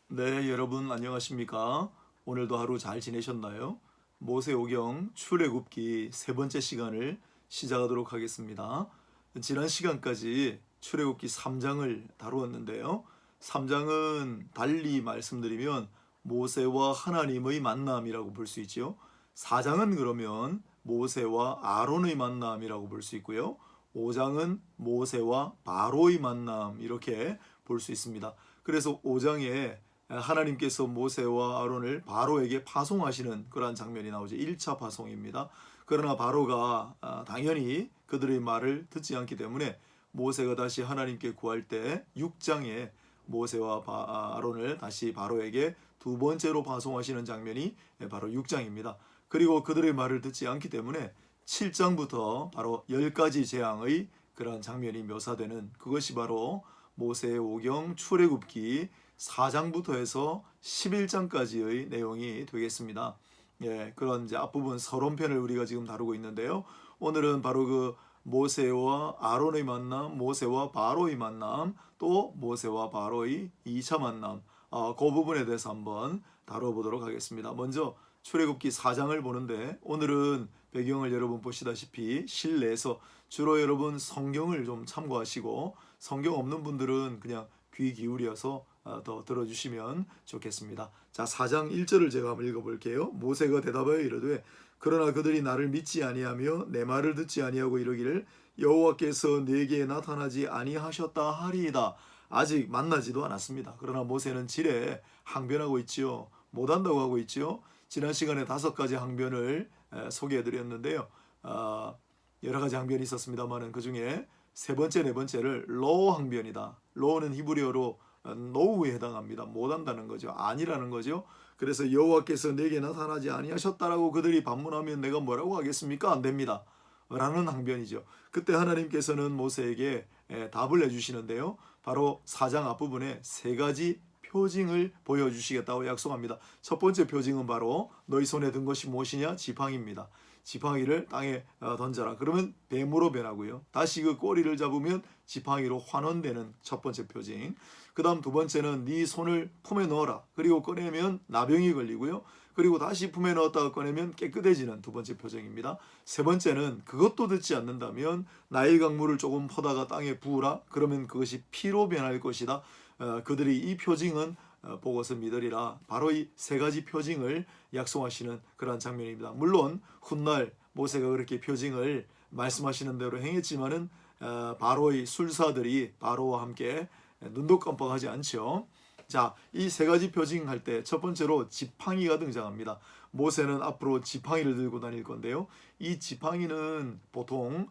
네, 여러분 안녕하십니까? 오늘도 하루 잘 지내셨나요? 모세오경 출애굽기 세 번째 시간을 시작하도록 하겠습니다. 지난 시간까지 출애굽기 3장을 다루었는데요. 3장은 달리 말씀드리면 모세와 하나님의 만남이라고 볼 수 있지요. 4장은 그러면 모세와 아론의 만남이라고 볼 수 있고요. 5장은 모세와 바로의 만남 이렇게 볼 수 있습니다. 그래서 5장에 하나님께서 모세와 아론을 바로에게 파송하시는 그러한 장면이 나오죠. 1차 파송입니다. 그러나 바로가 당연히 그들의 말을 듣지 않기 때문에 모세가 다시 하나님께 구할 때 6장에 모세와 아론을 다시 바로에게 두 번째로 파송하시는 장면이 바로 6장입니다. 그리고 그들의 말을 듣지 않기 때문에 7장부터 바로 10가지 재앙의 그러한 장면이 묘사되는 그것이 바로 모세의 오경 출애굽기 4장부터 해서 11장까지의 내용이 되겠습니다. 그런 이제 앞부분 서론편을 우리가 지금 다루고 있는데요. 오늘은 바로 그 모세와 아론의 만남, 모세와 바로의 만남, 또 모세와 바로의 2차 만남, 그 부분에 대해서 한번 다뤄보도록 하겠습니다. 먼저 출애굽기 4장을 보는데 오늘은 배경을 여러분 보시다시피 실내에서 주로 여러분 성경을 좀 참고하시고 성경 없는 분들은 그냥 귀 기울여서 더 들어주시면 좋겠습니다. 자, 4장 1절을 제가 한번 읽어볼게요. 모세가 대답하여 이르되 그러나 그들이 나를 믿지 아니하며 내 말을 듣지 아니하고 이러기를 여호와께서 내게 나타나지 아니하셨다 하리이다. 아직 만나지도 않았습니다. 그러나 모세는 지레 항변하고 있지요. 못한다고 하고 있지요. 지난 시간에 5가지 항변을 소개해드렸는데요. 여러 가지 항변이 있었습니다만 그 중에 세 번째, 네 번째를 로 항변이다. 로는 히브리어로 노우에 해당합니다. 못한다는 거죠. 아니라는 거죠. 그래서 여호와께서 내게 나타나지 아니하셨다라고 그들이 반문하면 내가 뭐라고 하겠습니까? 안 됩니다. 라는 항변이죠. 그때 하나님께서는 모세에게 답을 해주시는데요. 바로 4장 앞부분에 3가지 표징을 보여주시겠다고 약속합니다. 첫 번째 표징은 바로 너희 손에 든 것이 무엇이냐? 지팡이입니다. 지팡이를 땅에 던져라. 그러면 뱀으로 변하고요. 다시 그 꼬리를 잡으면 지팡이로 환원되는 첫 번째 표징. 그 다음 두 번째는 네 손을 품에 넣어라. 그리고 꺼내면 나병이 걸리고요. 그리고 다시 품에 넣었다가 꺼내면 깨끗해지는 두 번째 표징입니다. 세 번째는 그것도 듣지 않는다면 나일 강물을 조금 퍼다가 땅에 부으라. 그러면 그것이 피로 변할 것이다. 그들이 이 표징은 보고서 믿으리라. 바로 이 3가지 표징을 약속하시는 그러한 장면입니다. 물론 훗날 모세가 그렇게 표징을 말씀하시는 대로 행했지만은 바로의 술사들이 바로와 함께 눈도 깜빡하지 않죠. 자, 이 3가지 표징 할 때 첫 번째로 지팡이가 등장합니다. 모세는 앞으로 지팡이를 들고 다닐 건데요. 이 지팡이는 보통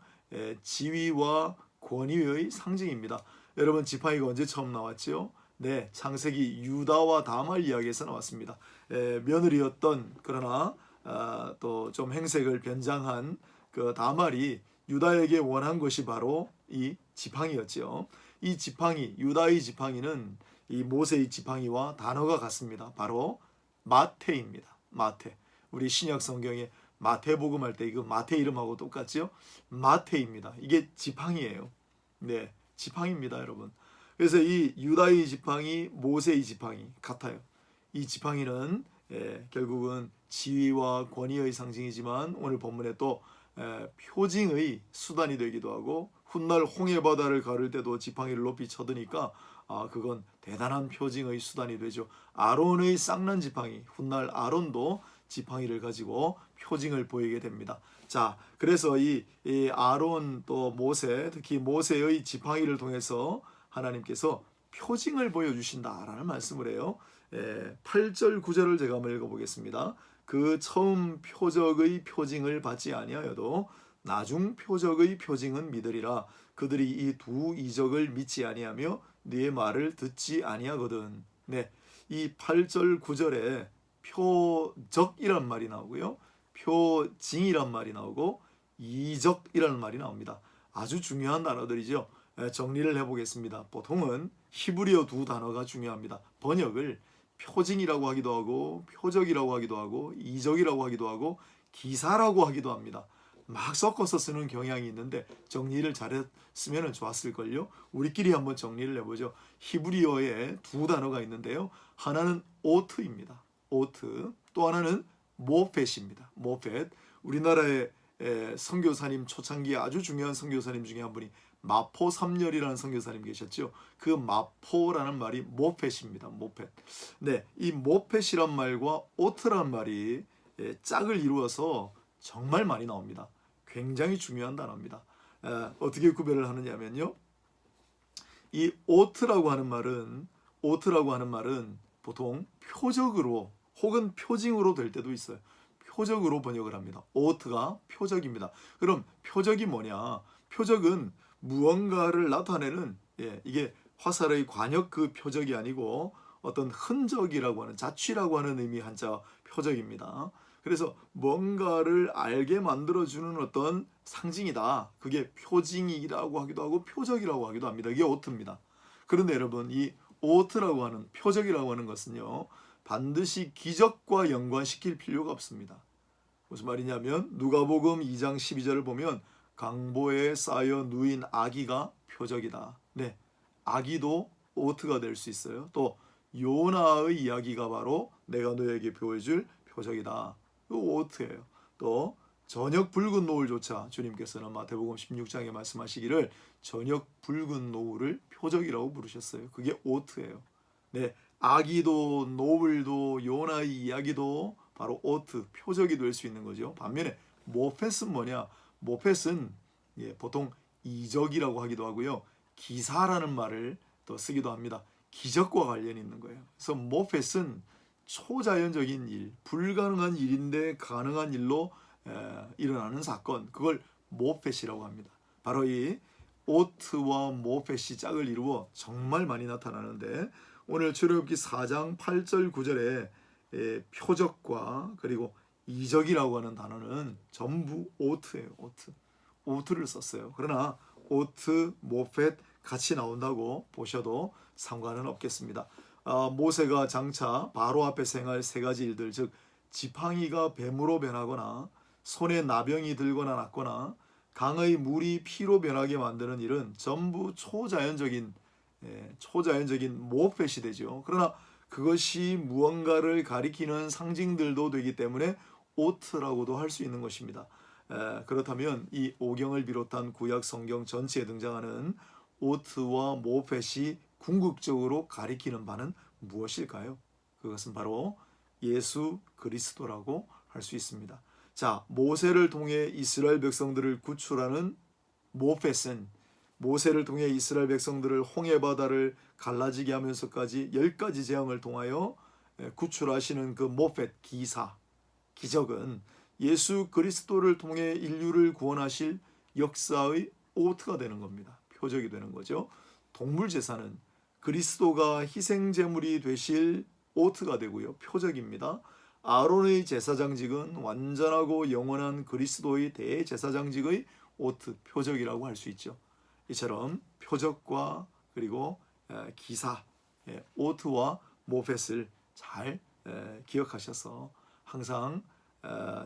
지위와 권위의 상징입니다. 여러분, 지팡이가 언제 처음 나왔죠? 네, 창세기 유다와 다말 이야기에서 나왔습니다. 며느리였던 그러나 또 좀 행색을 변장한 그 다말이 유다에게 원한 것이 바로 이 지팡이였죠. 이 지팡이, 유다의 지팡이는 이 모세의 지팡이와 단어가 같습니다. 바로 마태입니다. 마태. 우리 신약 성경에 마태복음 할 때 이거 마태 이름하고 똑같죠? 마태입니다. 이게 지팡이에요. 네, 지팡이입니다, 여러분. 그래서 이 유다의 지팡이, 모세의 지팡이 같아요. 이 지팡이는 결국은 지위와 권위의 상징이지만 오늘 본문에 또 표징의 수단이 되기도 하고 훗날 홍해 바다를 가를 때도 지팡이를 높이 쳐드니까 그건 대단한 표징의 수단이 되죠. 아론의 쌍난 지팡이, 훗날 아론도 지팡이를 가지고 표징을 보이게 됩니다. 자, 그래서 이 아론 또 모세, 특히 모세의 지팡이를 통해서 하나님께서 표징을 보여주신다라는 말씀을 해요. 8절 9절을 제가 한번 읽어보겠습니다. 그 처음 표적의 표징을 받지 아니하여도 나중 표적의 표징은 믿으리라. 그들이 이 두 이적을 믿지 아니하며 네 말을 듣지 아니하거든. 네, 이 8절 9절에 표적이란 말이 나오고요. 표징이란 말이 나오고 이적이라는 말이 나옵니다. 아주 중요한 단어들이죠. 정리를 해보겠습니다. 보통은 히브리어 두 단어가 중요합니다. 번역을 표징이라고 하기도 하고 표적이라고 하기도 하고 이적이라고 하기도 하고 기사라고 하기도 합니다. 막 섞어서 쓰는 경향이 있는데 정리를 잘했으면 좋았을걸요. 우리끼리 한번 정리를 해보죠. 히브리어에 두 단어가 있는데요. 하나는 오트입니다. 오트. 또 하나는 모펫입니다. 모펫. 우리나라의 선교사님 초창기에 아주 중요한 선교사님 중에 한 분이 마포 삼열이라는 선교사님 계셨죠. 그 마포라는 말이 모펫입니다. 모펫. 네, 이 모펫이란 말과 오트란 말이 짝을 이루어서 정말 많이 나옵니다. 굉장히 중요한 단어입니다. 어떻게 구별을 하느냐면요. 이 오트라고 하는 말은 보통 표적으로 혹은 표징으로 될 때도 있어요. 표적으로 번역을 합니다. 오트가 표적입니다. 그럼 표적이 뭐냐? 표적은 무언가를 나타내는 이게 화살의 관역 그 표적이 아니고 어떤 흔적이라고 하는 자취라고 하는 의미 한자 표적입니다. 그래서 뭔가를 알게 만들어주는 어떤 상징이다. 그게 표징이라고 하기도 하고 표적이라고 하기도 합니다. 이게 오트입니다. 그런데 여러분 이 오트라고 하는 표적이라고 하는 것은요. 반드시 기적과 연관시킬 필요가 없습니다. 무슨 말이냐면 누가복음 2장 12절을 보면 강보에 쌓여 누인 아기가 표적이다. 네, 아기도 오트가 될 수 있어요. 또 요나의 이야기가 바로 내가 너에게 보여줄 표적이다. 그 오트예요. 또 저녁 붉은 노을조차 주님께서는 마태복음 16장에 말씀하시기를 저녁 붉은 노을을 표적이라고 부르셨어요. 그게 오트예요. 네, 아기도 노을도 요나의 이야기도 바로 오트, 표적이 될 수 있는 거죠. 반면에 모펫은 뭐냐? 모펫은 보통 이적이라고 하기도 하고요. 기사라는 말을 또 쓰기도 합니다. 기적과 관련이 있는 거예요. 그래서 모펫은 초자연적인 일, 불가능한 일인데 가능한 일로 일어나는 사건, 그걸 모펫이라고 합니다. 바로 이 오트와 모펫이 짝을 이루어 정말 많이 나타나는데 오늘 출애굽기 4장 8절 9절에 표적과 그리고 이적이라고 하는 단어는 전부 오트예요. 오트를 썼어요. 그러나 오트, 모펫 같이 나온다고 보셔도 상관은 없겠습니다. 모세가 장차 바로 앞에 행할 세 가지 일들, 즉 지팡이가 뱀으로 변하거나 손에 나병이 들거나 낫거나 강의 물이 피로 변하게 만드는 일은 전부 초자연적인 모펫이 되죠. 그러나 그것이 무언가를 가리키는 상징들도 되기 때문에 오트라고도 할 수 있는 것입니다. 그렇다면 이 오경을 비롯한 구약 성경 전체에 등장하는 오트와 모펫이 궁극적으로 가리키는 바는 무엇일까요? 그것은 바로 예수 그리스도라고 할 수 있습니다. 자, 모세를 통해 이스라엘 백성들을 구출하는 모펫은 모세를 통해 이스라엘 백성들을 홍해 바다를 갈라지게 하면서까지 10가지 재앙을 통하여 구출하시는 그 모펫 기사 기적은 예수 그리스도를 통해 인류를 구원하실 역사의 오트가 되는 겁니다. 표적이 되는 거죠. 동물 제사는 그리스도가 희생 제물이 되실 오트가 되고요. 표적입니다. 아론의 제사장직은 완전하고 영원한 그리스도의 대제사장직의 오트 표적이라고 할 수 있죠. 이처럼 표적과 그리고 기사, 오트와 모펫을 잘 기억하셔서 항상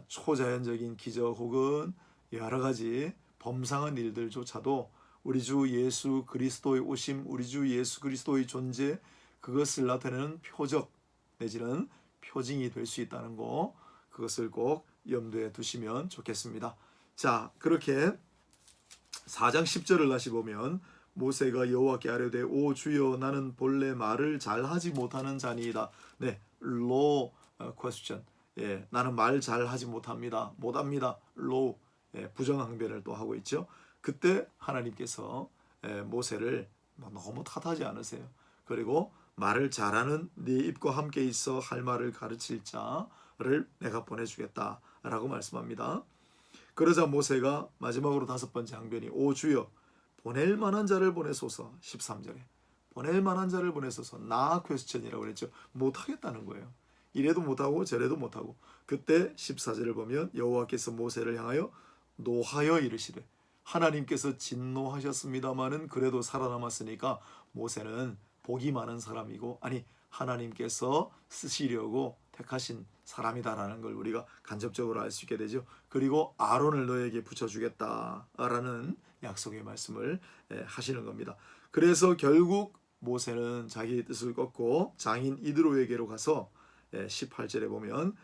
초자연적인 기적 혹은 여러 가지 범상한 일들조차도 우리 주 예수 그리스도의 오심, 우리 주 예수 그리스도의 존재, 그것을 나타내는 표적 내지는 표징이 될 수 있다는 거, 그것을 꼭 염두에 두시면 좋겠습니다. 자, 그렇게 4장 10절을 다시 보면 모세가 여호와께 아뢰되 오 주여 나는 본래 말을 잘하지 못하는 자니이다. 네, low question. 나는 말 잘하지 못합니다. low 부정항변을 또 하고 있죠. 그때 하나님께서 모세를 너무 탓하지 않으세요. 그리고 말을 잘하는 네 입과 함께 있어 할 말을 가르칠 자를 내가 보내주겠다라고 말씀합니다. 그러자 모세가 마지막으로 5번째 항변이 오 주여 보낼 만한 자를 보내소서. 13절에 보낼 만한 자를 보내소서. 나 퀘스천이라고 그랬죠. 못하겠다는 거예요. 이래도 못하고 저래도 못하고. 그때 14절을 보면 여호와께서 모세를 향하여 노하여 이르시되 하나님께서 진노하셨습니다마는 그래도 살아남았으니까 모세는 복이 많은 사람이고 하나님께서 쓰시려고 택하신 사람이다라는 걸 우리가 간접적으로 알 수 있게 되죠. 그리고 아론을 너에게 붙여주겠다라는 약속의 말씀을 하시는 겁니다. 그래서 결국 모세는 자기의 뜻을 꺾고 장인 이드로에게로 가서 18절에 보면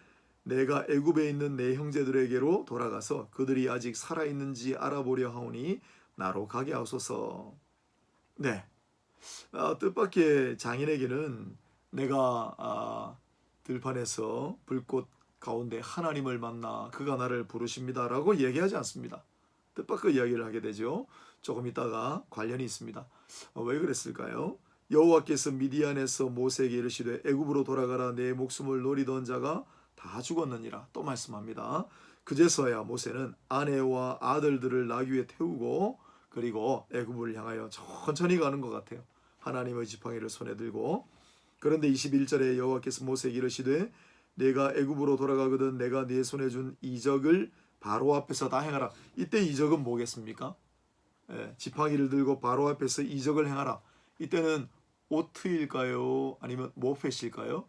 내가 애굽에 있는 내 형제들에게로 돌아가서 그들이 아직 살아있는지 알아보려 하오니 나로 가게 하소서. 네, 뜻밖의 장인에게는 내가 들판에서 불꽃 가운데 하나님을 만나 그가 나를 부르십니다라고 얘기하지 않습니다. 뜻밖의 이야기를 하게 되죠. 조금 있다가 관련이 있습니다. 왜 그랬을까요? 여호와께서 미디안에서 모세에게 이르시되 애굽으로 돌아가라 내 목숨을 노리던 자가 다 죽었느니라 또 말씀합니다. 그제서야 모세는 아내와 아들들을 나귀 위에 태우고 그리고 애굽을 향하여 천천히 가는 것 같아요. 하나님의 지팡이를 손에 들고. 그런데 21절에 여호와께서 모세에게 이르시되 내가 애굽으로 돌아가거든 내가 네 손에 준 이적을 바로 앞에서 다 행하라. 이때 이적은 뭐겠습니까? 지팡이를 들고 바로 앞에서 이적을 행하라. 이때는 오트일까요? 아니면 모펫일까요?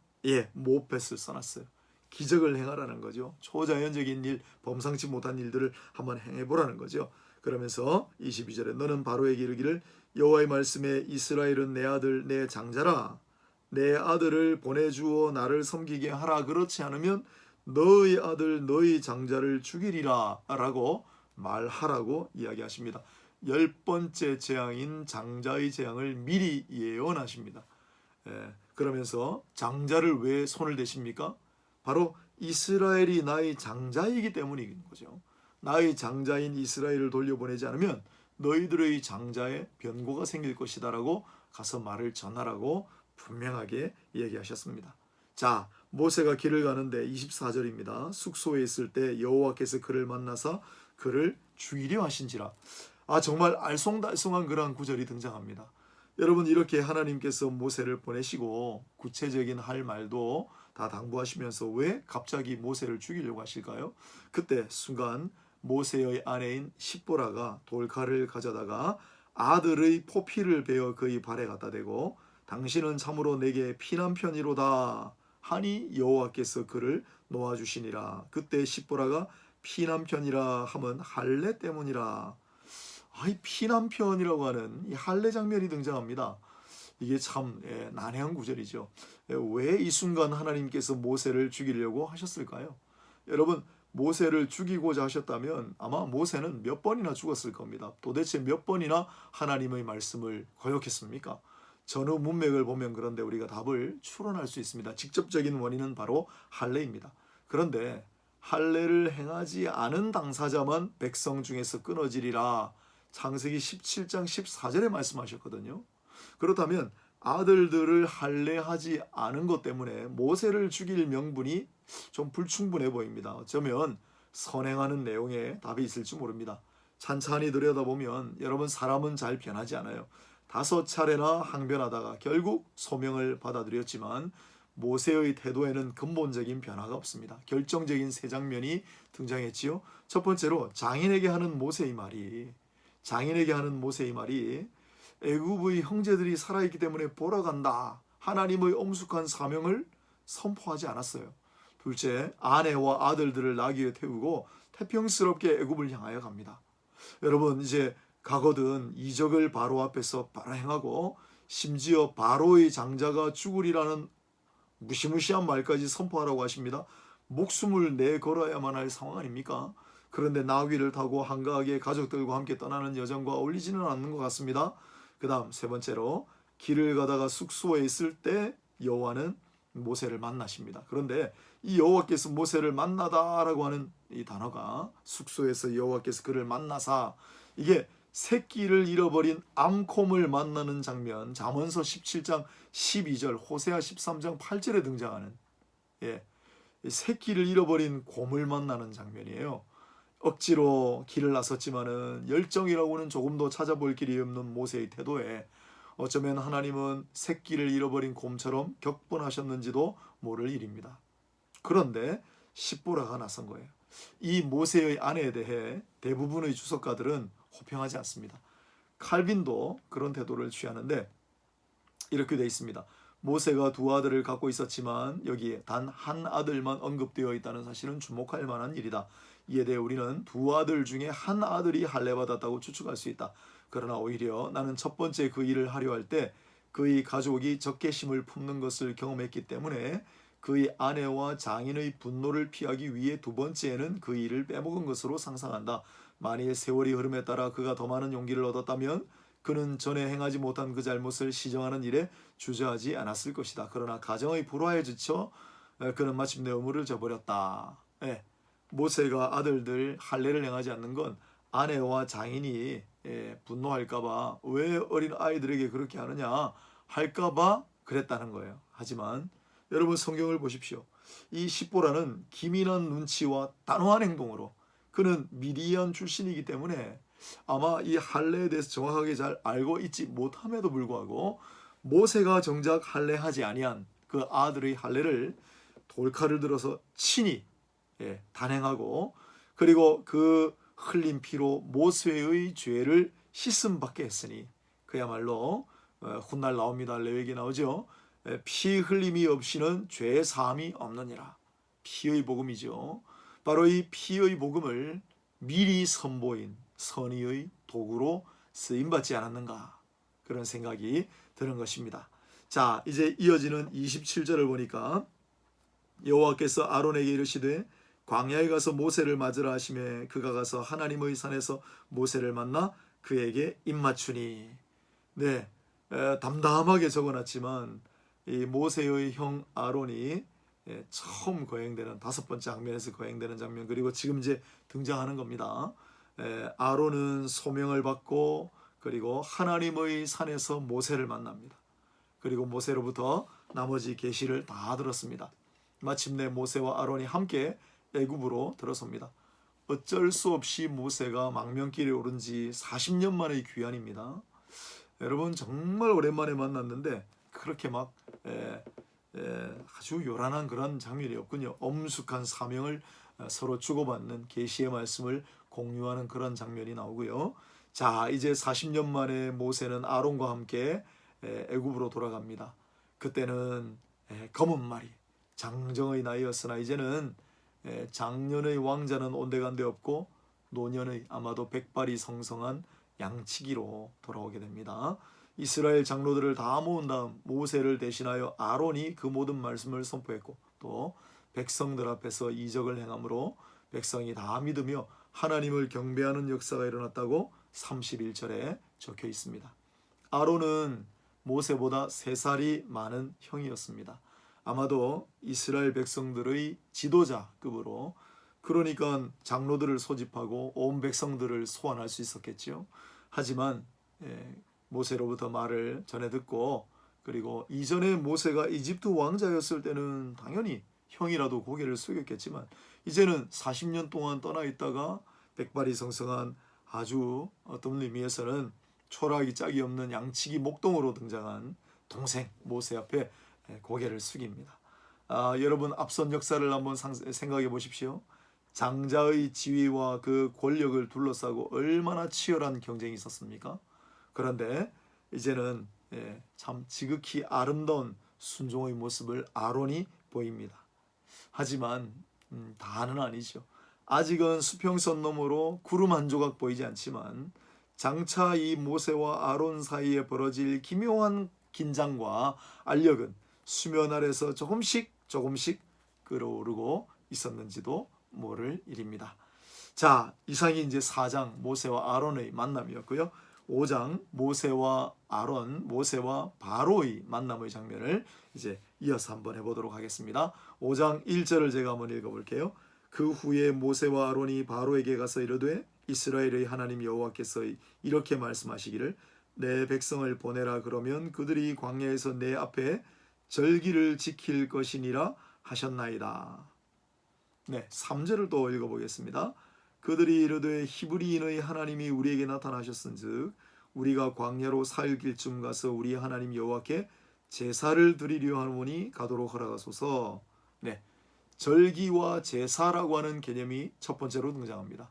모펫을 써놨어요. 기적을 행하라는 거죠. 초자연적인 일, 범상치 못한 일들을 한번 행해보라는 거죠. 그러면서 22절에 너는 바로에게 이르기를 여호와의 말씀에 이스라엘은 내 아들 내 장자라 내 아들을 보내주어 나를 섬기게 하라. 그렇지 않으면 너의 아들 너의 장자를 죽이리라 라고 말하라고 이야기하십니다. 10번째 재앙인 장자의 재앙을 미리 예언하십니다. 그러면서 장자를 왜 손을 대십니까? 바로 이스라엘이 나의 장자이기 때문인 거죠. 나의 장자인 이스라엘을 돌려보내지 않으면 너희들의 장자에 변고가 생길 것이다라고 가서 말을 전하라고 분명하게 얘기하셨습니다. 자, 모세가 길을 가는데 24절입니다. 숙소에 있을 때 여호와께서 그를 만나사 그를 죽이려 하신지라. 정말 알쏭달쏭한 그러한 구절이 등장합니다. 여러분, 이렇게 하나님께서 모세를 보내시고 구체적인 할 말도 다 당부하시면서 왜 갑자기 모세를 죽이려고 하실까요? 그때 순간 모세의 아내인 십보라가 돌칼을 가져다가 아들의 포피를 베어 그의 발에 갖다 대고 당신은 참으로 내게 피난편이로다 하니 여호와께서 그를 놓아주시니라. 그때 십보라가 피난편이라 하면 할례 때문이라. 이 피난편이라고 하는 이 할례 장면이 등장합니다. 이게 참 난해한 구절이죠. 왜 이 순간 하나님께서 모세를 죽이려고 하셨을까요? 여러분, 모세를 죽이고자 하셨다면 아마 모세는 몇 번이나 죽었을 겁니다. 도대체 몇 번이나 하나님의 말씀을 거역했습니까? 전후 문맥을 보면 그런데 우리가 답을 추론할 수 있습니다. 직접적인 원인은 바로 할례입니다. 그런데 할례를 행하지 않은 당사자만 백성 중에서 끊어지리라 창세기 17장 14절에 말씀하셨거든요. 그렇다면 아들들을 할례하지 않은 것 때문에 모세를 죽일 명분이 좀 불충분해 보입니다. 어쩌면 선행하는 내용에 답이 있을지 모릅니다. 찬찬히 들여다보면 여러분, 사람은 잘 변하지 않아요. 5차례나 항변하다가 결국 소명을 받아들였지만 모세의 태도에는 근본적인 변화가 없습니다. 결정적인 세 장면이 등장했지요. 첫 번째로 장인에게 하는 모세의 말이 애굽의 형제들이 살아있기 때문에 보러 간다. 하나님의 엄숙한 사명을 선포하지 않았어요. 둘째, 아내와 아들들을 나귀에 태우고 태평스럽게 애굽을 향하여 갑니다. 여러분, 이제 가거든 이적을 바로 앞에서 바로 행하고 심지어 바로의 장자가 죽으리라는 무시무시한 말까지 선포하라고 하십니다. 목숨을 내걸어야만 할 상황 아닙니까? 그런데 나귀를 타고 한가하게 가족들과 함께 떠나는 여정과 어울리지는 않는 것 같습니다. 그 다음 세 번째로 길을 가다가 숙소에 있을 때 여호와는 모세를 만나십니다. 그런데 이 여호와께서 모세를 만나다라고 하는 이 단어가 숙소에서 여호와께서 그를 만나사, 이게 새끼를 잃어버린 암콤을 만나는 장면, 잠언서 17장 12절, 호세아 13장 8절에 등장하는 새끼를 잃어버린 곰을 만나는 장면이에요. 억지로 길을 나섰지만은 열정이라고는 조금도 찾아볼 길이 없는 모세의 태도에 어쩌면 하나님은 새끼를 잃어버린 곰처럼 격분하셨는지도 모를 일입니다. 그런데 십보라가 나선 거예요. 이 모세의 아내에 대해 대부분의 주석가들은 호평하지 않습니다. 칼빈도 그런 태도를 취하는데 이렇게 되어 있습니다. 모세가 두 아들을 갖고 있었지만 여기에 단 한 아들만 언급되어 있다는 사실은 주목할 만한 일이다. 이에 대해 우리는 두 아들 중에 한 아들이 할례받았다고 추측할 수 있다. 그러나 오히려 나는 첫 번째 그 일을 하려 할 때 그의 가족이 적개심을 품는 것을 경험했기 때문에 그의 아내와 장인의 분노를 피하기 위해 두 번째에는 그 일을 빼먹은 것으로 상상한다. 만일 세월이 흐름에 따라 그가 더 많은 용기를 얻었다면 그는 전에 행하지 못한 그 잘못을 시정하는 일에 주저하지 않았을 것이다. 그러나 가정의 불화에 지쳐 그는 마침내 의무를 저버렸다. 예, 모세가 아들들 할례를 행하지 않는 건 아내와 장인이 분노할까봐 왜 어린 아이들에게 그렇게 하느냐 할까봐 그랬다는 거예요. 하지만 여러분 성경을 보십시오. 이 십보라는 기민한 눈치와 단호한 행동으로 그는 미디안 출신이기 때문에 아마 이 할례에 대해서 정확하게 잘 알고 있지 못함에도 불구하고 모세가 정작 할례하지 아니한 그 아들의 할례를 돌칼을 들어서 친히 단행하고 그리고 그 흘린 피로 모세의 죄를 씻음 받게 했으니 그야말로 훗날 나옵니다. 레위기 나오죠. 피 흘림이 없이는 죄 사함이 없느니라. 피의 복음이죠. 바로 이 피의 복음을 미리 선보인 선의의 도구로 쓰임받지 않았는가 그런 생각이 드는 것입니다. 자, 이제 이어지는 27절을 보니까 여호와께서 아론에게 이르시되 광야에 가서 모세를 맞으라 하시매 그가 가서 하나님의 산에서 모세를 만나 그에게 입맞추니. 네, 담담하게 적어놨지만 이 모세의 형 아론이 처음 거행되는 다섯 번째 장면에서 거행되는 장면 그리고 지금 이제 등장하는 겁니다. 아론은 소명을 받고 그리고 하나님의 산에서 모세를 만납니다. 그리고 모세로부터 나머지 계시를 다 들었습니다. 마침내 모세와 아론이 함께 애굽으로 들어섭니다. 어쩔 수 없이 모세가 망명길에 오른 지 40년 만의 귀환입니다. 여러분 정말 오랜만에 만났는데 그렇게 막 아주 요란한 그런 장면이었군요. 엄숙한 사명을 서로 주고받는 계시의 말씀을 공유하는 그런 장면이 나오고요. 자, 이제 40년 만에 모세는 아론과 함께 애굽으로 돌아갑니다. 그때는 검은 말이 장정의 나이였으나 이제는 장년의 왕자는 온데간데 없고 노년의 아마도 백발이 성성한 양치기로 돌아오게 됩니다. 이스라엘 장로들을 다 모은 다음 모세를 대신하여 아론이 그 모든 말씀을 선포했고 또 백성들 앞에서 이적을 행함으로 백성이 다 믿으며 하나님을 경배하는 역사가 일어났다고 31절에 적혀 있습니다. 아론은 모세보다 3살이 많은 형이었습니다. 아마도 이스라엘 백성들의 지도자급으로 그러니까 장로들을 소집하고 온 백성들을 소환할 수 있었겠죠. 하지만 모세로부터 말을 전해 듣고 그리고 이전에 모세가 이집트 왕자였을 때는 당연히 형이라도 고개를 숙였겠지만 이제는 40년 동안 떠나 있다가 백발이 성성한 아주 어떤 의미에서는 초라하기 짝이 없는 양치기 목동으로 등장한 동생 모세 앞에 고개를 숙입니다. 여러분 앞선 역사를 한번 생각해 보십시오. 장자의 지위와 그 권력을 둘러싸고 얼마나 치열한 경쟁이 있었습니까? 그런데 이제는 참 지극히 아름다운 순종의 모습을 아론이 보입니다. 하지만 다는 아니죠. 아직은 수평선 너머로 구름 한 조각 보이지 않지만 장차 이 모세와 아론 사이에 벌어질 기묘한 긴장과 알력은 수면 아래서 조금씩 끓어오르고 있었는지도 모를 일입니다. 자, 이상이 이제 4장 모세와 아론의 만남이었고요. 5장 모세와 아론, 모세와 바로의 만남의 장면을 이제 이어서 한번 해보도록 하겠습니다. 5장 1절을 제가 한번 읽어볼게요. 그 후에 모세와 아론이 바로에게 가서 이르되 이스라엘의 하나님 여호와께서 이렇게 말씀하시기를 내 백성을 보내라 그러면 그들이 광야에서 내 앞에 절기를 지킬 것이니라 하셨나이다. 네, 3절을 또 읽어보겠습니다. 그들이 이르되 히브리인의 하나님이 우리에게 나타나셨은즉 우리가 광야로 사흘길쯤 가서 우리 하나님 여호와께 제사를 드리려 하노니 가도록 허락하소서. 네, 절기와 제사라고 하는 개념이 첫 번째로 등장합니다.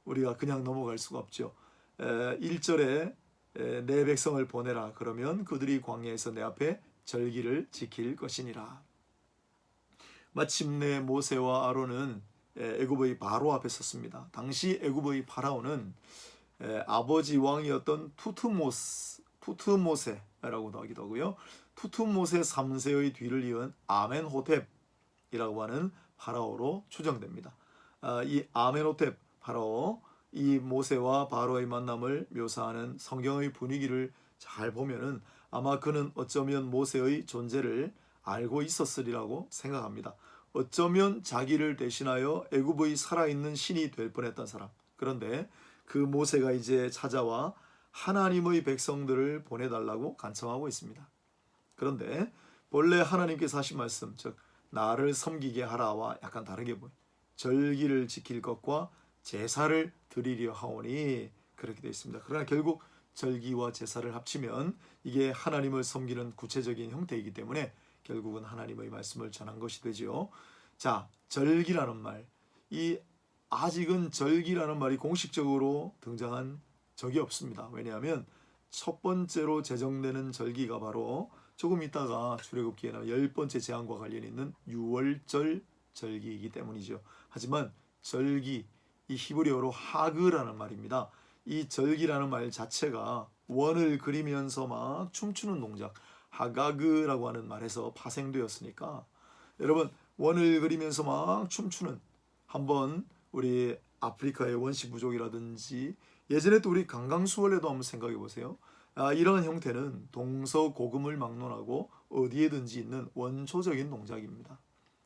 우리가 그냥 넘어갈 수가 없죠. 1절에 내 백성을 보내라 그러면 그들이 광야에서 내 앞에 절기를 지킬 것이니라. 마침내 모세와 아론은 애굽의 바로 앞에 섰습니다. 당시 애굽의 파라오는 아버지 왕이었던 투트모세라고도 하기도 하고요. 투트모세 3세의 뒤를 이은 아멘호텝이라고 하는 파라오로 추정됩니다. 이 아멘호텝 파라오, 이 모세와 바로의 만남을 묘사하는 성경의 분위기를 잘 보면은 아마 그는 어쩌면 모세의 존재를 알고 있었으리라고 생각합니다. 어쩌면 자기를 대신하여 애굽의 살아있는 신이 될 뻔했던 사람. 그런데 그 모세가 이제 찾아와 하나님의 백성들을 보내달라고 간청하고 있습니다. 그런데 본래 하나님께서 하신 말씀, 즉 나를 섬기게 하라와 약간 다르게 보여요. 절기를 지킬 것과 제사를 드리려 하오니 그렇게 되어 있습니다. 그러나 결국 절기와 제사를 합치면 이게 하나님을 섬기는 구체적인 형태이기 때문에 결국은 하나님의 말씀을 전한 것이 되지요. 자, 절기라는 말, 이 아직은 절기라는 말이 공식적으로 등장한 적이 없습니다. 왜냐하면 첫 번째로 제정되는 절기가 바로 조금 있다가 출애굽기에 나온 10번째 재앙과 관련이 있는 유월절 절기이기 때문이죠. 하지만 절기, 이 히브리어로 하그라는 말입니다. 이 절기라는 말 자체가 원을 그리면서 막 춤추는 동작, 하가그라고 하는 말에서 파생되었으니까 여러분 원을 그리면서 막 춤추는, 한번 우리 아프리카의 원시 부족이라든지 예전에 또 우리 강강수월래도 한번 생각해 보세요. 이런 형태는 동서고금을 막론하고 어디에든지 있는 원초적인 동작입니다.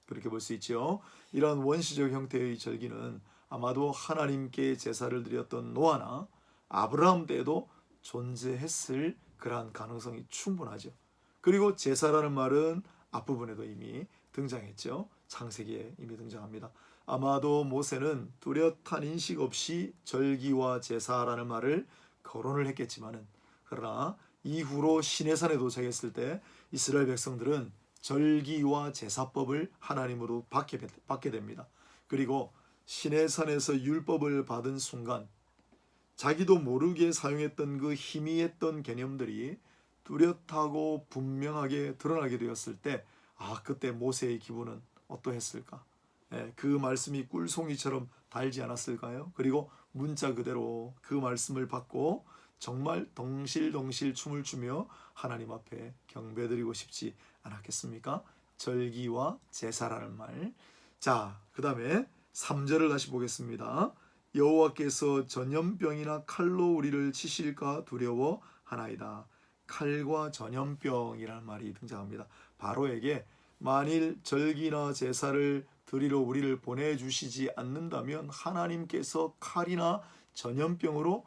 그렇게 볼 수 있죠. 이런 원시적 형태의 절기는 아마도 하나님께 제사를 드렸던 노아나 아브라함 때에도 존재했을 그러한 가능성이 충분하죠. 그리고 제사라는 말은 앞부분에도 이미 등장했죠. 창세기에 이미 등장합니다. 아마도 모세는 뚜렷한 인식 없이 절기와 제사라는 말을 거론을 했겠지만은, 그러나 이후로 시내산에 도착했을 때 이스라엘 백성들은 절기와 제사법을 하나님으로 받게 됩니다. 그리고 시내산에서 율법을 받은 순간 자기도 모르게 사용했던 그 희미했던 개념들이 뚜렷하고 분명하게 드러나게 되었을 때, 그때 모세의 기분은 어떠했을까? 그 말씀이 꿀송이처럼 달지 않았을까요? 그리고 문자 그대로 그 말씀을 받고 정말 덩실덩실 춤을 추며 하나님 앞에 경배드리고 싶지 않았겠습니까? 절기와 제사라는 말. 자, 그 다음에 3절을 다시 보겠습니다. 여호와께서 전염병이나 칼로 우리를 치실까 두려워 하나이다. 칼과 전염병이라는 말이 등장합니다. 바로에게 만일 절기나 제사를 드리러 우리를 보내주시지 않는다면 하나님께서 칼이나 전염병으로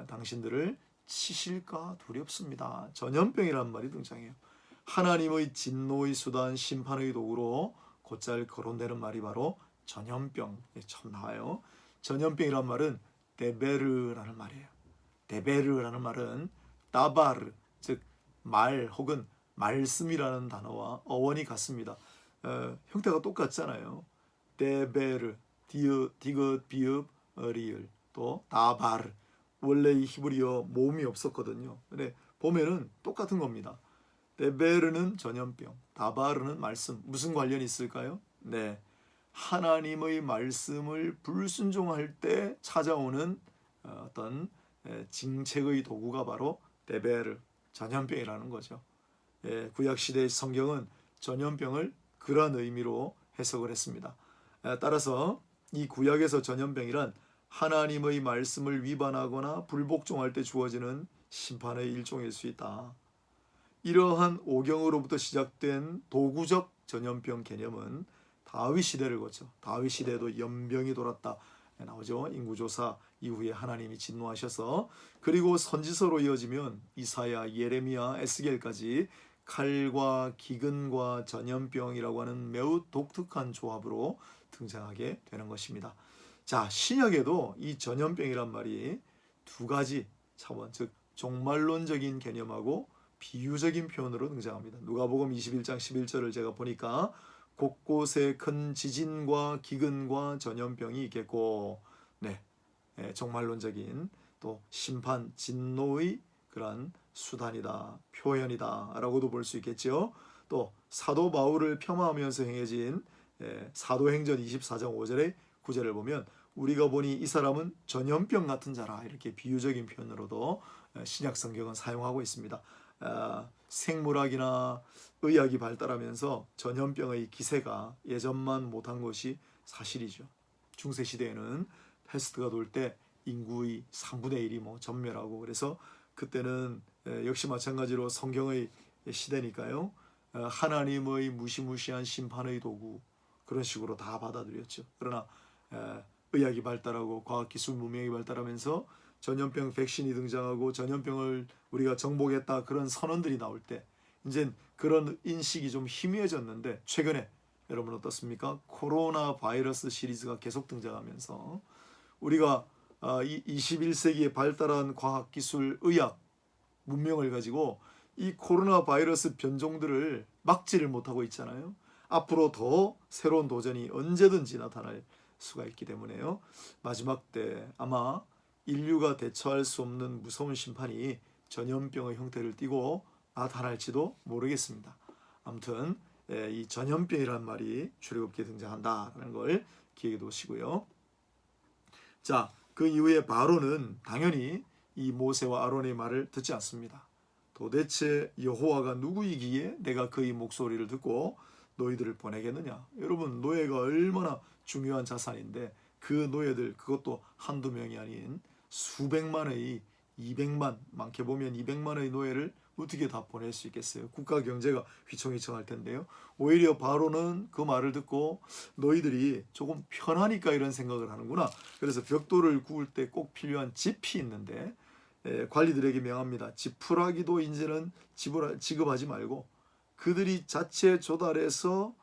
당신들을 치실까 두렵습니다. 전염병이라는 말이 등장해요. 하나님의 진노의 수단, 심판의 도구로 곧잘 거론되는 말이 바로 전염병. 처음 나와요. 전염병이란 말은 데베르라는 말이에요. 데베르라는 말은 다바르, 즉 말 혹은 말씀이라는 단어와 어원이 같습니다. 형태가 똑같잖아요. 데베르, 디귿, 비읍, 리을, 또 다바르. 원래 이 히브리어 모음이 없었거든요. 근데 보면은 똑같은 겁니다. 데베르는 전염병, 다바르는 말씀. 무슨 관련이 있을까요? 네, 하나님의 말씀을 불순종할 때 찾아오는 어떤 징책의 도구가 바로 데베르, 전염병이라는 거죠. 구약시대의 성경은 전염병을 그런 의미로 해석을 했습니다. 따라서 이 구약에서 전염병이란 하나님의 말씀을 위반하거나 불복종할 때 주어지는 심판의 일종일 수 있다. 이러한 오경으로부터 시작된 도구적 전염병 개념은 다윗 시대를 거쳐, 다윗 시대에도 연병이 돌았다 나오죠. 인구조사 이후에 하나님이 진노하셔서, 그리고 선지서로 이어지면 이사야, 예레미야, 에스겔까지 칼과 기근과 전염병이라고 하는 매우 독특한 조합으로 등장하게 되는 것입니다. 자, 신약에도 이 전염병이란 말이 두 가지 차원, 즉 종말론적인 개념하고 비유적인 표현으로 등장합니다. 누가복음 21장 11절을 제가 보니까 곳곳에 큰 지진과 기근과 전염병이 있겠고, 종말론적인 또 심판, 진노의 그러한 수단이다, 표현이다 라고도 볼 수 있겠죠. 또 사도 바울을 폄하하면서 행해진 사도행전 24장 5절의 구절을 보면 우리가 보니 이 사람은 전염병 같은 자라 이렇게 비유적인 표현으로도 신약 성경은 사용하고 있습니다. 생물학이나 의학이 발달하면서 전염병의 기세가 예전만 못한 것이 사실이죠. 중세 시대에는 패스트가 돌 때 인구의 3분의 1이 전멸하고 그래서 그때는 역시 마찬가지로 성경의 시대니까요. 하나님의 무시무시한 심판의 도구 그런 식으로 다 받아들였죠. 그러나 의학이 발달하고 과학기술 문명이 발달하면서 전염병 백신이 등장하고 전염병을 우리가 정복했다 그런 선언들이 나올 때 이제 그런 인식이 좀 희미해졌는데 최근에 여러분 어떻습니까? 코로나 바이러스 시리즈가 계속 등장하면서 우리가 이 21세기에 발달한 과학기술, 의학, 문명을 가지고 이 코로나 바이러스 변종들을 막지를 못하고 있잖아요. 앞으로 더 새로운 도전이 언제든지 나타날 수가 있기 때문에요. 마지막 때 아마 인류가 대처할 수 없는 무서운 심판이 전염병의 형태를 띠고 나타날지도 모르겠습니다. 아무튼 이 전염병이란 말이 출애굽기에 등장한다라는 걸 기억해 두시고요. 자, 그 이후에 바로는 당연히 이 모세와 아론의 말을 듣지 않습니다. 도대체 여호와가 누구이기에 내가 그의 목소리를 듣고 너희들을 보내겠느냐. 여러분 노예가 얼마나 중요한 자산인데 그 노예들 그것도 한두 명이 아닌 수백만의 200만 많게 보면 200만의 노예를 어떻게 다 보낼 수 있겠어요. 국가 경제가 휘청휘청할 텐데요. 오히려 바로는 그 말을 듣고 너희들이 조금 편하니까 이런 생각을 하는구나. 그래서 벽돌을 구울 때 꼭 필요한 짚이 있는데 관리들에게 명합니다. 지푸라기도 이제는 지급하지 말고 그들이 자체 조달해서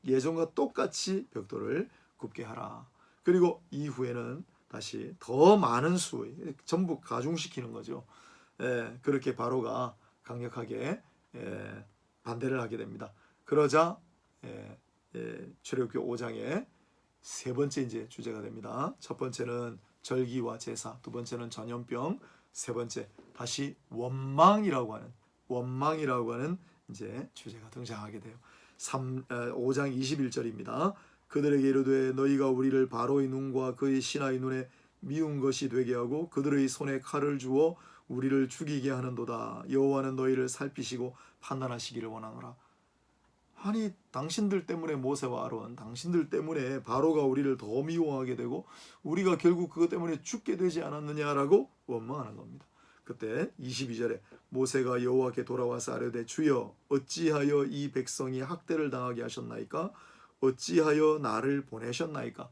예전과 똑같이 벽돌을 굽게 하라. 그리고 이후에는 다시 더 많은 수의 전부 가중시키는 거죠. 그렇게 바로가 강력하게 반대를 하게 됩니다. 그러자 출애굽기 5장의 세 번째 이제 주제가 됩니다. 첫 번째는 절기와 제사, 두 번째는 전염병, 세 번째 다시 원망이라고 하는 이제 주제가 등장하게 돼요. 5장 21절입니다. 그들에게 이르되 너희가 우리를 바로의 눈과 그의 신하의 눈에 미운 것이 되게 하고 그들의 손에 칼을 주어 우리를 죽이게 하는도다. 여호와는 너희를 살피시고 판단하시기를 원하노라. 아니 당신들 때문에 모세와 아론, 당신들 때문에 바로가 우리를 더 미워하게 되고 우리가 결국 그것 때문에 죽게 되지 않았느냐라고 원망하는 겁니다. 그때 22절에 모세가 여호와께 돌아와서 아뢰되 주여 어찌하여 이 백성이 학대를 당하게 하셨나이까? 어찌하여 나를 보내셨나이까?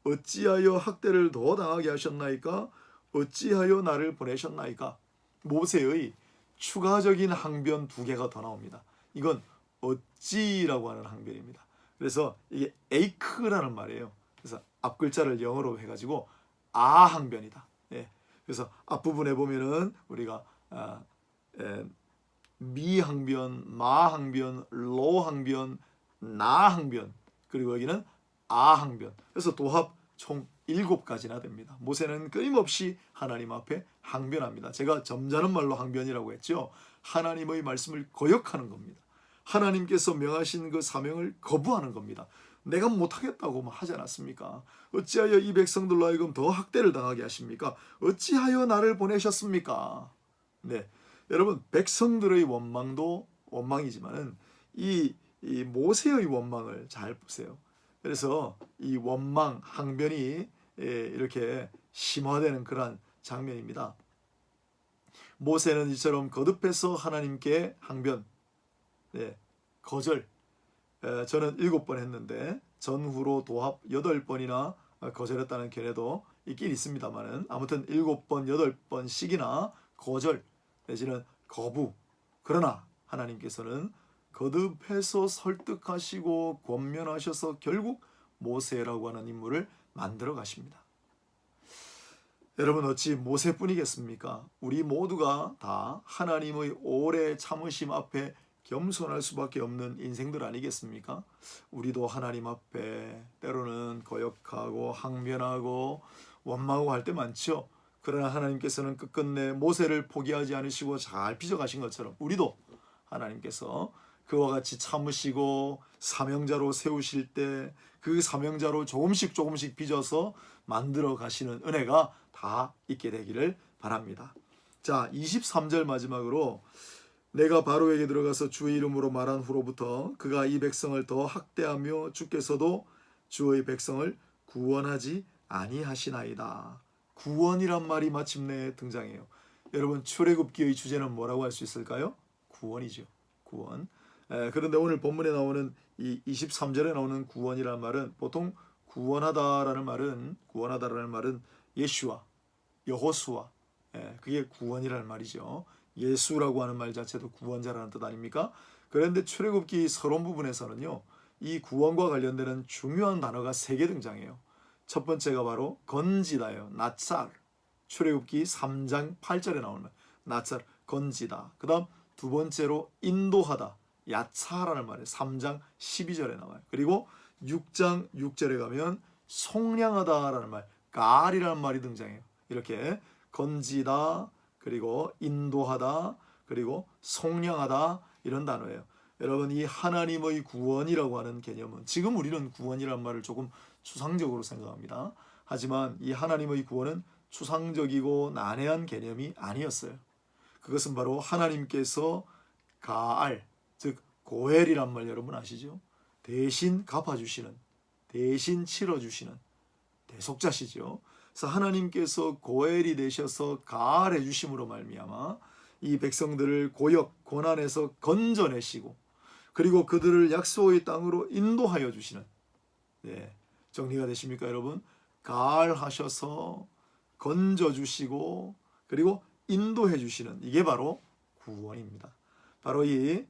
어찌하여 학대를 더 당하게 하셨나이까? 어찌하여 나를 보내셨나이까? 모세의 추가적인 항변 두 개가 더 나옵니다. 이건 어찌라고 하는 항변입니다. 그래서 이게 에이크라는 말이에요. 그래서 앞글자를 영어로 해가지고 아 항변이다. 그래서 앞부분에 보면은 우리가 미 항변, 마 항변, 로 항변, 나 항변, 그리고 여기는 아 항변. 그래서 도합 총 7가지나 됩니다. 모세는 끊임없이 하나님 앞에 항변합니다. 제가 점잖은 말로 항변이라고 했죠. 하나님의 말씀을 거역하는 겁니다. 하나님께서 명하신 그 사명을 거부하는 겁니다. 내가 못하겠다고 하지 않았습니까? 어찌하여 이 백성들로 하여금 더 학대를 당하게 하십니까? 어찌하여 나를 보내셨습니까? 네, 여러분 백성들의 원망도 원망이지만은 이 모세의 원망을 잘 보세요. 그래서 이 원망 항변이 이렇게 심화되는 그러한 장면입니다. 모세는 이처럼 거듭해서 하나님께 항변, 거절. 저는 7번 했는데 전후로 도합 8번이나 거절했다는 견해도 있긴 있습니다만은 아무튼 7번, 8번씩이나 거절 내지는 거부. 그러나 하나님께서는 거듭해서 설득하시고 권면하셔서 결국 모세라고 하는 인물을 만들어 가십니다. 여러분 어찌 모세뿐이겠습니까? 우리 모두가 다 하나님의 오래 참으심 앞에 겸손할 수밖에 없는 인생들 아니겠습니까? 우리도 하나님 앞에 때로는 거역하고 항변하고 원망하고 할 때 많죠. 그러나 하나님께서는 끝끝내 모세를 포기하지 않으시고 잘 빚어가신 것처럼 우리도 하나님께서 그와 같이 참으시고 사명자로 세우실 때 그 사명자로 조금씩 조금씩 빚어서 만들어 가시는 은혜가 다 있게 되기를 바랍니다. 자, 23절 마지막으로 내가 바로에게 들어가서 주의 이름으로 말한 후로부터 그가 이 백성을 더 학대하며 주께서도 주의 백성을 구원하지 아니하시나이다. 구원이란 말이 마침내 등장해요. 여러분, 출애굽기의 주제는 뭐라고 할 수 있을까요? 구원이죠. 구원. 그런데 오늘 본문에 나오는 이 23절에 나오는 구원이라는 말은 보통 구원하다라는 말은 예슈아, 여호수아, 그게 구원이라는 말이죠. 예수라고 하는 말 자체도 구원자라는 뜻 아닙니까? 그런데 출애굽기 서론 부분에서는요, 이 구원과 관련되는 중요한 단어가 3개 등장해요. 첫 번째가 바로 건지다예요. 나찰. 출애굽기 3장 8절에 나오는 말. 나찰, 건지다. 그 다음 두 번째로 인도하다. 야차라는 말이 3장 12절에 나와요. 그리고 6장 6절에 가면 속량하다라는 말, 갈이라는 말이 등장해요. 이렇게 건지다, 그리고 인도하다, 그리고 속량하다 이런 단어예요. 여러분, 이 하나님의 구원이라고 하는 개념은 지금 우리는 구원이라는 말을 조금 추상적으로 생각합니다. 하지만 이 하나님의 구원은 추상적이고 난해한 개념이 아니었어요. 그것은 바로 하나님께서 가알, 즉 고헬이란 말 여러분 아시죠? 대신 갚아주시는, 대신 치러주시는 대속자시죠. 그래서 하나님께서 고헬이 되셔서 가알해 주심으로 말미암아 이 백성들을 고역, 고난에서 건져내시고 그리고 그들을 약속의 땅으로 인도하여 주시는, 정리가 되십니까 여러분? 가알하셔서 건져주시고 그리고 인도해 주시는, 이게 바로 구원입니다. 바로 이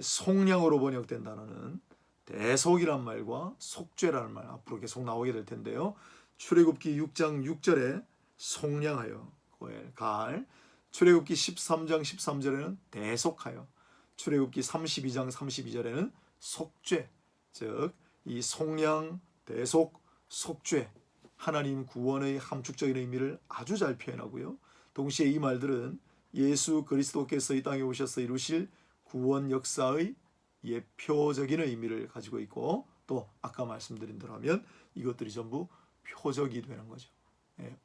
속량으로 번역된 단어는 대속이란 말과 속죄라는 말 앞으로 계속 나오게 될 텐데요. 출애굽기 6장 6절에 속량하여 고엘 가알, 출애굽기 13장 13절에는 대속하여, 출애굽기 32장 32절에는 속죄, 즉 이 속량, 대속, 속죄, 하나님 구원의 함축적인 의미를 아주 잘 표현하고요. 동시에 이 말들은 예수 그리스도께서 이 땅에 오셔서 이루실 구원 역사의 예표적인 의미를 가지고 있고, 또 아까 말씀드린 대로 하면 이것들이 전부 표적이 되는 거죠.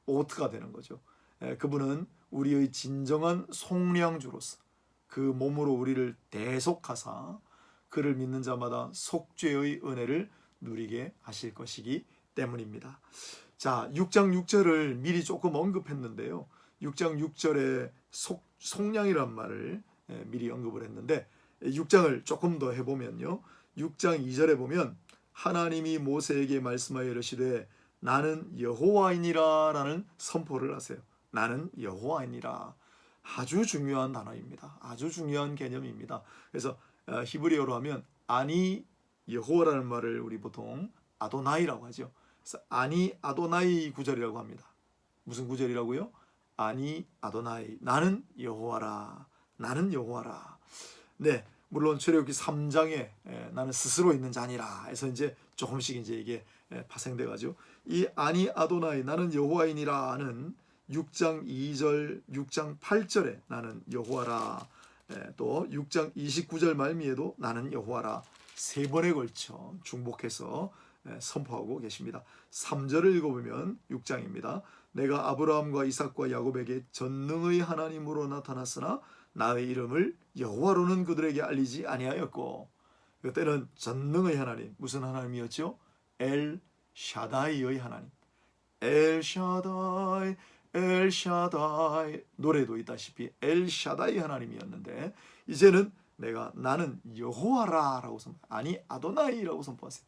오트가 되는 거죠. 그분은 우리의 진정한 속량주로서 그 몸으로 우리를 대속하사 그를 믿는 자마다 속죄의 은혜를 누리게 하실 것이기 때문입니다. 자, 6장 6절을 미리 조금 언급했는데요. 6장 6절에 속량이란 말을 미리 언급을 했는데 6장을 조금 더 해보면요. 6장 2절에 보면 하나님이 모세에게 말씀하여 이르시되 나는 여호와이니라 라는 선포를 하세요. 나는 여호와이니라. 아주 중요한 단어입니다. 아주 중요한 개념입니다. 그래서 히브리어로 하면 아니 여호와라는 말을 우리 보통 아도나이라고 하죠. 그래서 아니 아도나이 구절이라고 합니다. 무슨 구절이라고요? 아니 아도나이, 나는 여호와라. 나는 여호와라. 네, 물론 출애굽기 3장에 나는 스스로 있는 자니라 해서 이제 조금씩 이제 이게 파생돼 가지고 이 아니 아도나이 나는 여호와이니라는 6장 2절, 6장 8절에 나는 여호와라, 또 6장 29절 말미에도 나는 여호와라, 3번에 걸쳐 중복해서 선포하고 계십니다. 3절을 읽어보면 6장입니다. 내가 아브라함과 이삭과 야곱에게 전능의 하나님으로 나타났으나 나의 이름을 여호와로는 그들에게 알리지 아니하였고, 그때는 전능의 하나님, 무슨 하나님이었죠? 엘 샤다이의 하나님. 엘 샤다이, 엘 샤다이, 노래도 있다시피 엘 샤다이 하나님이었는데 이제는 나는 여호와라라고 아니 아도나이라고 선포하세요.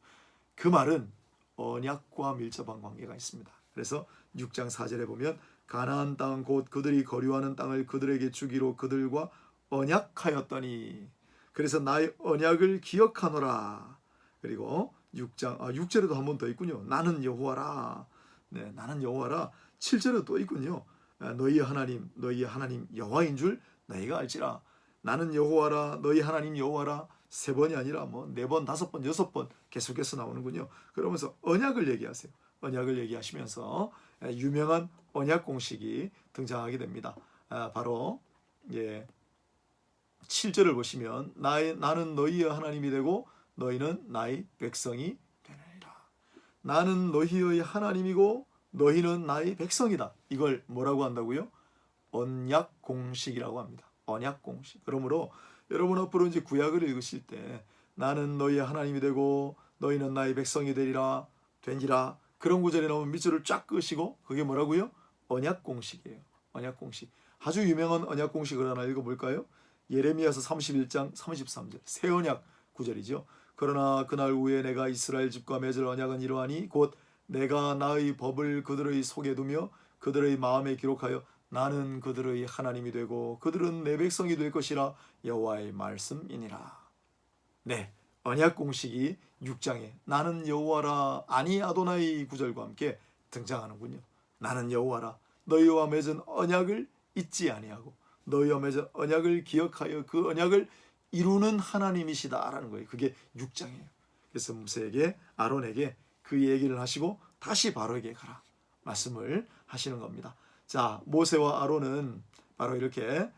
그 말은 언약과 밀접한 관계가 있습니다. 그래서 6장 4절에 보면 가나안 땅 곧 그들이 거류하는 땅을 그들에게 주기로 그들과 언약하였더니, 그래서 나의 언약을 기억하노라. 그리고 6절에도 한 번 더 있군요. 나는 여호와라. 네, 나는 여호와라. 7절에도 또 있군요. 너희 하나님 여호와인 줄 너희가 알지라. 나는 여호와라, 너희 하나님 여호와라. 3번이 아니라 4번, 5번, 6번 계속해서 나오는군요. 그러면서 언약을 얘기하세요. 언약을 얘기하시면서 유명한 언약 공식이 등장하게 됩니다. 바로 7절을 보시면 나는 너희의 하나님이 되고 너희는 나의 백성이 되느니라. 나는 너희의 하나님이고 너희는 나의 백성이다. 이걸 뭐라고 한다고요? 언약 공식이라고 합니다. 언약 공식. 그러므로 여러분 앞으로 이제 구약을 읽으실 때 나는 너희의 하나님이 되고 너희는 나의 백성이 되리라 그런 구절이 나오면 밑줄을 쫙 끄시고 그게 뭐라고요? 언약 공식이에요. 언약 공식. 아주 유명한 언약 공식을 하나 읽어볼까요? 예레미야서 31장 33절 새 언약 구절이죠. 그러나 그날 후에 내가 이스라엘 집과 맺을 언약은 이러하니 곧 내가 나의 법을 그들의 속에 두며 그들의 마음에 기록하여 나는 그들의 하나님이 되고 그들은 내 백성이 될 것이라 여호와의 말씀이니라. 네, 언약 공식이 6장에 나는 여호와라 아니 아도나이 구절과 함께 등장하는군요. 나는 여호와라 너희와 맺은 언약을 잊지 아니하고 너희와 맺은 언약을 기억하여 그 언약을 이루는 하나님이시다라는 거예요. 그게 6장이에요. 그래서 모세에게 아론에게 그 얘기를 하시고 다시 바로에게 가라 말씀을 하시는 겁니다. 자, 모세와 아론은 바로 이렇게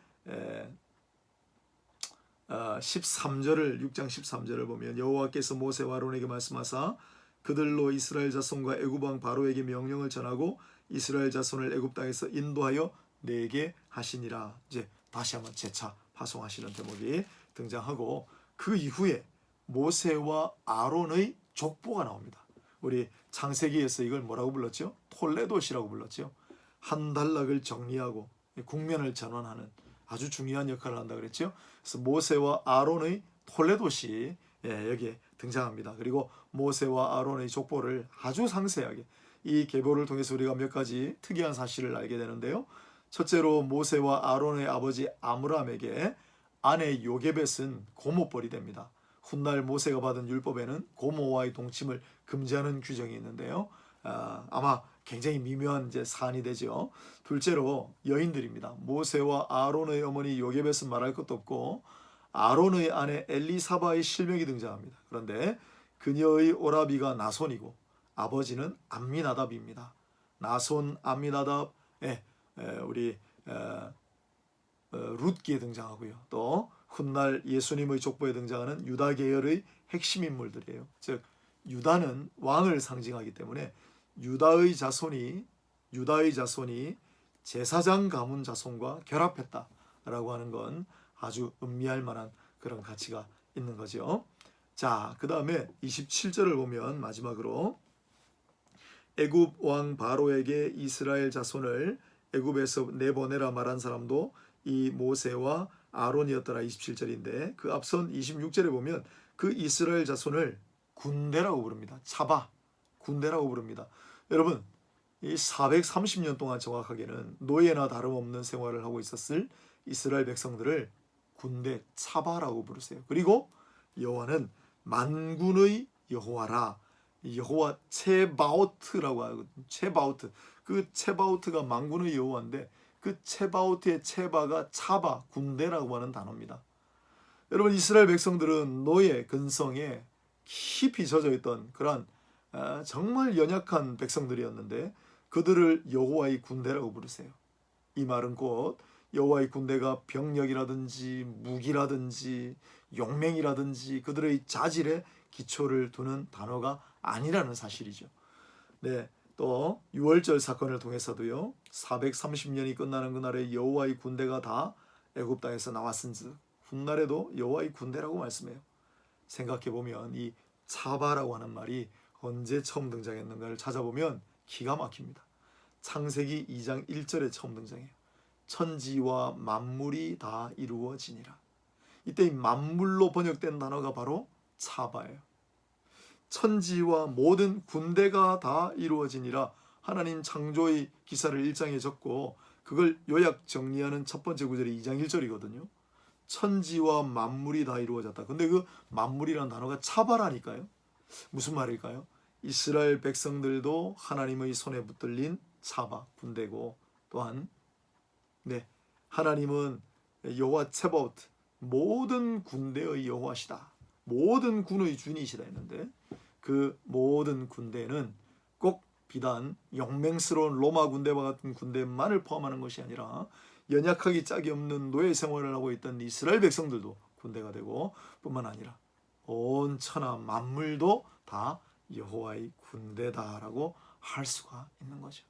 13절을 6장 13절을 보면 여호와께서 모세와 아론에게 말씀하사 그들로 이스라엘 자손과 애굽 왕 바로에게 명령을 전하고 이스라엘 자손을 애굽 땅에서 인도하여 내게 하시니라. 이제 다시 한번 재차 파송하시는 대목이 등장하고 그 이후에 모세와 아론의 족보가 나옵니다. 우리 창세기에서 이걸 뭐라고 불렀죠? 톨레도시라고 불렀죠. 한 단락을 정리하고 국면을 전환하는 아주 중요한 역할을 한다 그랬죠. 그래서 모세와 아론의 톨레도시 여기에 등장합니다. 그리고 모세와 아론의 족보를 아주 상세하게 이 계보를 통해서 우리가 몇 가지 특이한 사실을 알게 되는데요. 첫째로 모세와 아론의 아버지 아므람에게 아내 요게벳은 고모뻘이 됩니다. 훗날 모세가 받은 율법에는 고모와의 동침을 금지하는 규정이 있는데요. 아마 굉장히 미묘한 이제 사안이 되죠. 둘째로 여인들입니다. 모세와 아론의 어머니 요게벳은 말할 것도 없고 아론의 아내 엘리사바의 실명이 등장합니다. 그런데 그녀의 오라비가 나손이고 아버지는 암미나답입니다. 나손 암미나답 우리 룻기에 등장하고요. 또 훗날 예수님의 족보에 등장하는 유다 계열의 핵심 인물들이에요. 즉 유다는 왕을 상징하기 때문에 유다의 자손이 제사장 가문 자손과 결합했다라고 하는 건 아주 음미할 만한 그런 가치가 있는 거죠. 자, 그 다음에 27절을 보면 마지막으로 애굽 왕 바로에게 이스라엘 자손을 애굽에서 내보내라 말한 사람도 이 모세와 아론이었더라 27절인데 그 앞선 26절에 보면 그 이스라엘 자손을 군대라고 부릅니다. 차바 군대라고 부릅니다. 여러분 이 430년 동안 정확하게는 노예나 다름없는 생활을 하고 있었을 이스라엘 백성들을 군대 차바라고 부르세요. 그리고 여호와는 만군의 여호와라. 여호와 체바오트라고 하거든요. 체바오트. 그 체바오트가 만군의 여호와인데 그 체바오트의 체바가 차바 군대라고 하는 단어입니다. 여러분 이스라엘 백성들은 노예 근성에 깊이 젖어 있던 그러한 정말 연약한 백성들이었는데 그들을 여호와의 군대라고 부르세요. 이 말은 곧 여호와의 군대가 병력이라든지 무기라든지 용맹이라든지 그들의 자질에 기초를 두는 단어가 아니라는 사실이죠. 네, 또 유월절 사건을 통해서도요. 430년이 끝나는 그날에 여호와의 군대가 다 애굽 땅에서 나왔은즉 훗날에도 여호와의 군대라고 말씀해요. 생각해 보면 이 차바라고 하는 말이 언제 처음 등장했는가를 찾아보면 기가 막힙니다. 창세기 2장 1절에 처음 등장해요. 천지와 만물이 다 이루어지니라. 이때 이 만물로 번역된 단어가 바로 차바예요. 천지와 모든 군대가 다 이루어지니라. 하나님 창조의 기사를 1장에 적고 그걸 요약 정리하는 첫 번째 구절이 2장 1절이거든요. 천지와 만물이 다 이루어졌다. 근데 그 만물이라는 단어가 차바라니까요. 무슨 말일까요? 이스라엘 백성들도 하나님의 손에 붙들린 차바 군대고 또한 하나님은 여호와 체바오트 모든 군대의 여호와시다. 모든 군의 주인이시다 했는데 그 모든 군대는 꼭 비단 용맹스러운 로마 군대와 같은 군대만을 포함하는 것이 아니라 연약하기 짝이 없는 노예 생활을 하고 있던 이스라엘 백성들도 군대가 되고, 뿐만 아니라 온 천하 만물도 다 여호와의 군대다라고 할 수가 있는 거죠.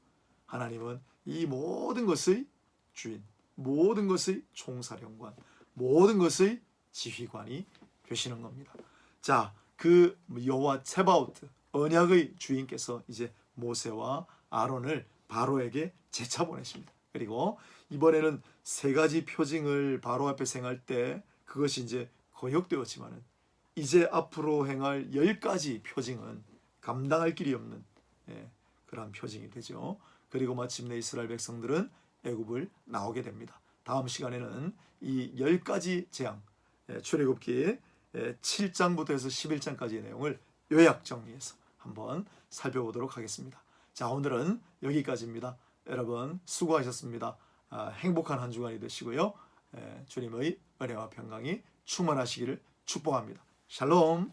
하나님은 이 모든 것의 주인, 모든 것의 총사령관, 모든 것의 지휘관이 되시는 겁니다. 자, 그 여호와 츠바오트 언약의 주인께서 이제 모세와 아론을 바로에게 제차 보내십니다. 그리고 이번에는 세 가지 표징을 바로 앞에 행할 때 그것이 이제 거역되었지만은, 이제 앞으로 행할 10가지 표징은 감당할 길이 없는 그러한 표징이 되죠. 그리고 마침내 이스라엘 백성들은 애굽을 나오게 됩니다. 다음 시간에는 이 10가지 재앙, 출애굽기 7장부터 해서 11장까지의 내용을 요약 정리해서 한번 살펴보도록 하겠습니다. 자, 오늘은 여기까지입니다. 여러분 수고하셨습니다. 행복한 한 주간이 되시고요. 주님의 은혜와 평강이 충만하시기를 축복합니다. 샬롬.